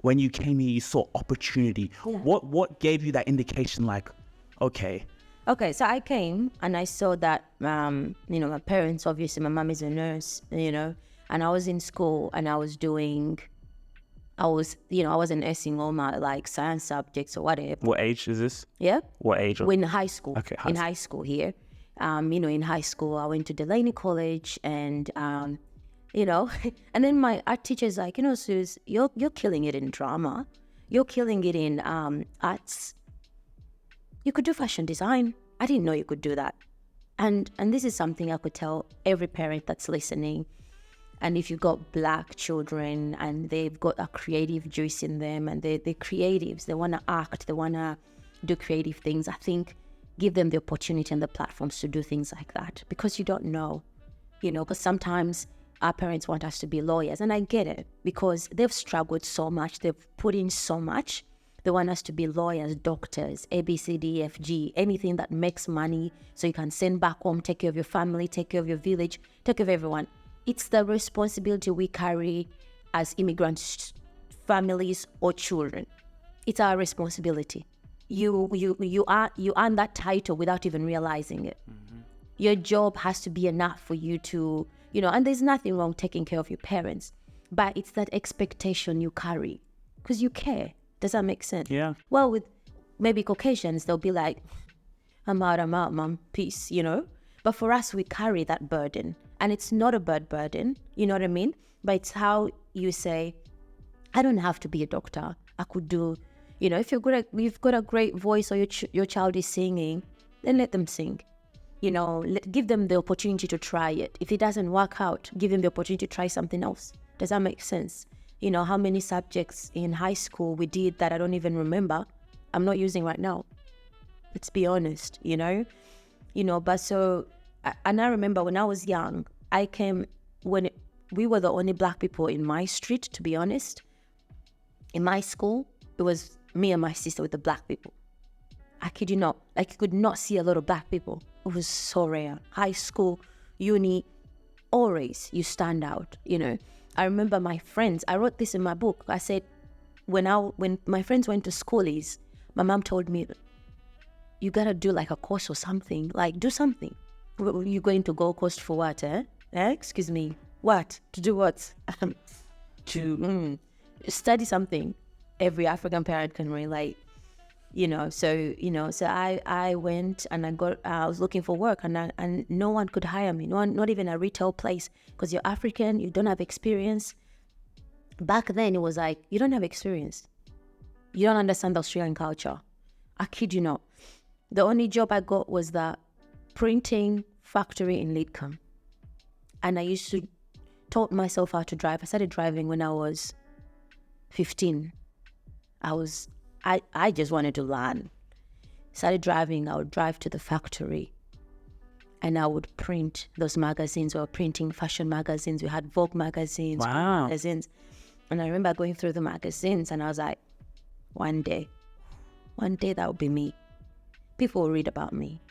when you came here, you saw opportunity. Yeah. What gave you that indication like, okay. Okay, so I came and I saw that, my parents, obviously, my mom is a nurse, and I was in school and I was nursing all my like science subjects or whatever. What age is this? Yeah. What age? In high school. Okay, in high school here. In high school, I went to Delaney College and, and then my art teacher's like, Suz, you're killing it in drama. You're killing it in arts. You could do fashion design. I didn't know you could do that. And this is something I could tell every parent that's listening. And if you've got Black children and they've got a creative juice in them and they're creatives, they want to act, they want to do creative things, I think give them the opportunity and the platforms to do things like that, because you don't know, because sometimes our parents want us to be lawyers, and I get it because they've struggled so much, they've put in so much. They want us to be lawyers, doctors, A, B, C, D, F, G, anything that makes money so you can send back home, take care of your family, take care of your village, take care of everyone. It's the responsibility we carry as immigrants, families, or children. It's our responsibility. You earn that title without even realizing it. Mm-hmm. Your job has to be enough for you to, and there's nothing wrong taking care of your parents, but it's that expectation you carry because you care. Does that make sense? Yeah. Well, with maybe Caucasians, they'll be like, I'm out, mom, peace, But for us, we carry that burden. And it's not a bad burden, you know what I mean? But it's how you say, I don't have to be a doctor. I could do, if you've got a great voice or your child is singing, then let them sing. Give them the opportunity to try it. If it doesn't work out, give them the opportunity to try something else. Does that make sense? How many subjects in high school we did that I don't even remember, I'm not using right now. Let's be honest, but so, and I remember when I was young, I came when we were the only Black people in my street, to be honest. In my school, it was me and my sister with the Black people. I kid you not, like you could not see a lot of Black people. It was so rare. High school, uni, always you stand out, I remember my friends, I wrote this in my book. I said, when my friends went to schoolies, my mom told me, you gotta do like a course or something, like do something. You're going to Gold Coast for what, Excuse me, what? To do what? To study something. Every African parent can relate, So I went and I was looking for work and no one could hire me, not even a retail place, because you're African, you don't have experience. Back then it was like, you don't have experience. You don't understand the Australian culture. I kid you not. The only job I got was the printing factory in Lidcombe. And I used to taught myself how to drive. I started driving when I was 15. I just wanted to learn. Started driving, I would drive to the factory and I would print those magazines. We were printing fashion magazines. We had Vogue magazines, wow. magazines. And I remember going through the magazines and I was like, one day that will be me. People will read about me.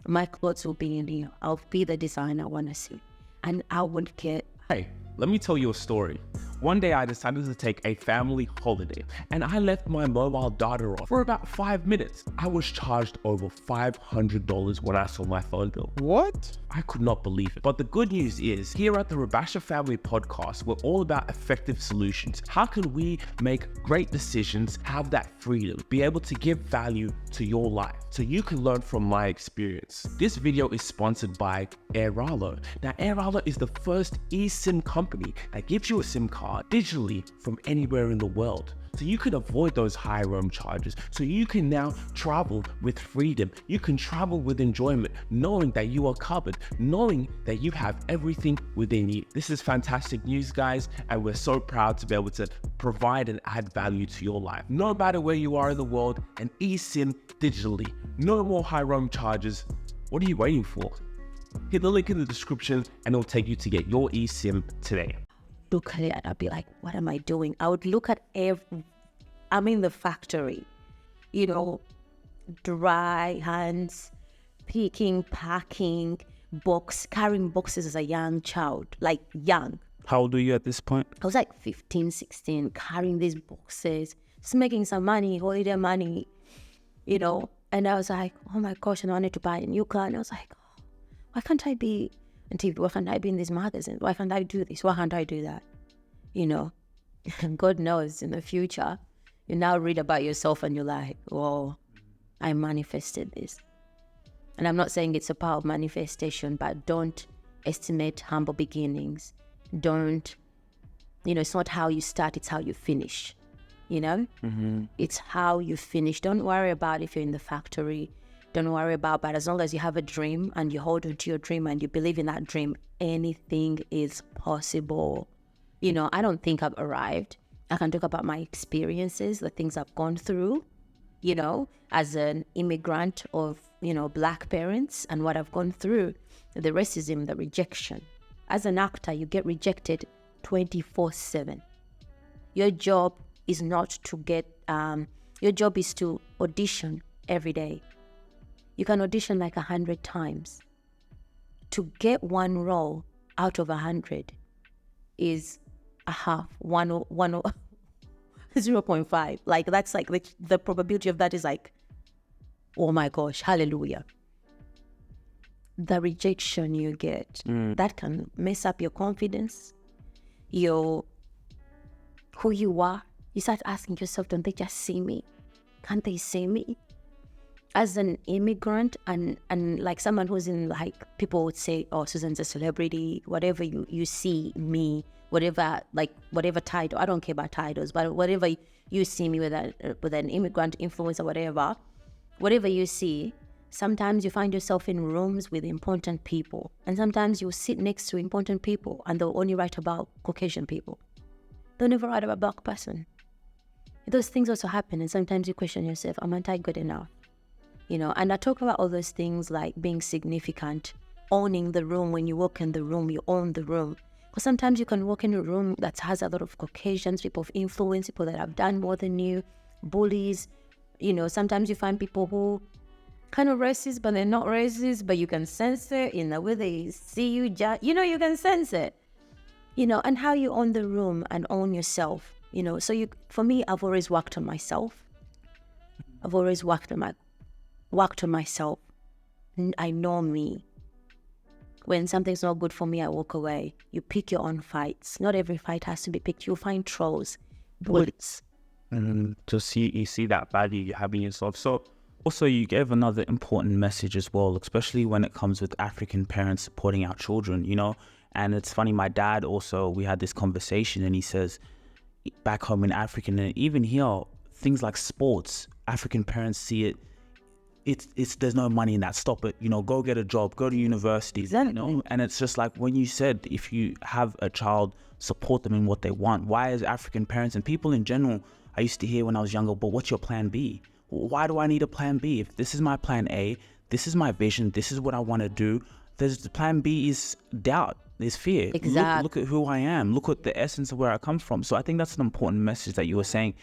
My clothes will be in here. I'll be the designer I want to see. And I wouldn't care. Hey, let me tell you a story. One day I decided to take a family holiday and I left my mobile data off for about 5 minutes. I was charged over $500 when I saw my phone bill. What? I could not believe it. But the good news is, here at the Rubasha Family podcast, we're all about effective solutions. How can we make great decisions, have that freedom, be able to give value to your life so you can learn from my experience? This video is sponsored by Airalo. Now, Airalo is the first eSIM company that gives you a SIM card digitally from anywhere in the world. So you can avoid those high roam charges. So you can now travel with freedom. You can travel with enjoyment, knowing that you are covered, knowing that you have everything within you. This is fantastic news, guys, and we're so proud to be able to provide and add value to your life. No matter where you are in the world, an eSIM digitally. No more high roam charges. What are you waiting for? Hit the link in the description and it'll take you to get your eSIM today. Look at it and I'd be like, what am I doing? I would look at I'm in the factory, dry hands, picking, packing, carrying boxes as a young child, like young. How old were you at this point? I was like 15, 16, carrying these boxes, just making some money, holiday money, you know. And I was like, oh my gosh, and I wanted to buy a new car. And I was like, oh, why can't I be on TV? Why can't I be in these magazines? Why can't I do this? Why can't I do that? You know, and God knows in the future, you now read about yourself and you're like, whoa, I manifested this. And I'm not saying it's a power of manifestation, but don't estimate humble beginnings. Don't, you know, it's not how you start, it's how you finish, you know? It's how you finish. Don't worry about if you're in the factory. Don't worry about, but as long as you have a dream and you hold on to your dream and you believe in that dream, anything is possible. You know, I don't think I've arrived. I can talk about my experiences, the things I've gone through, you know, as an immigrant of, you know, Black parents and what I've gone through, the racism, the rejection. As an actor, you get rejected 24/7. Your job is not to get, your job is to audition every day. You can audition like 100 times. To get one role out of 100 is a half, 0.5. Like that's like the probability of that is like, oh my gosh, hallelujah. The rejection you get, that can mess up your confidence, who you are. You start asking yourself, don't they just see me? Can't they see me? As an immigrant and like someone who's in, like, people would say, oh, Suzan's a celebrity, whatever you see me, whatever title, I don't care about titles, but whatever you see me with an immigrant influence or whatever you see, sometimes you find yourself in rooms with important people, and sometimes you sit next to important people and they'll only write about Caucasian people. They'll never write about a Black person. Those things also happen, and sometimes you question yourself, am I good enough? You know, and I talk about all those things like being significant, owning the room. When you walk in the room, you own the room. Because sometimes you can walk in a room that has a lot of Caucasians, people of influence, people that have done more than you, bullies. You know, sometimes you find people who kind of racist, but they're not racist, but you can sense it in the way they see you. You know, you can sense it. You know, and how you own the room and own yourself. You know, so for me, I've always worked on myself. I've always worked on myself. I know me. When something's not good for me, I walk away. You pick your own fights. Not every fight has to be picked. You'll find trolls, bullets. And you see that value you have in yourself. So also you gave another important message as well, especially when it comes with African parents supporting our children, you know. And it's funny, my dad also, we had this conversation and he says, back home in Africa, and even here, things like sports, African parents see it, it's there's no money in that, stop it, you know, go get a job, go to university, exactly. You know. And it's just like when you said, if you have a child, support them in what they want. Why, as African parents and people in general, I used to hear when I was younger, but what's your plan B? Why do I need a plan B? If this is my plan A, this is my vision, this is what I want to do, there's the plan B is doubt, there's fear. Exactly. Look at who I am, look at the essence of where I come from. So I think that's an important message that you were saying.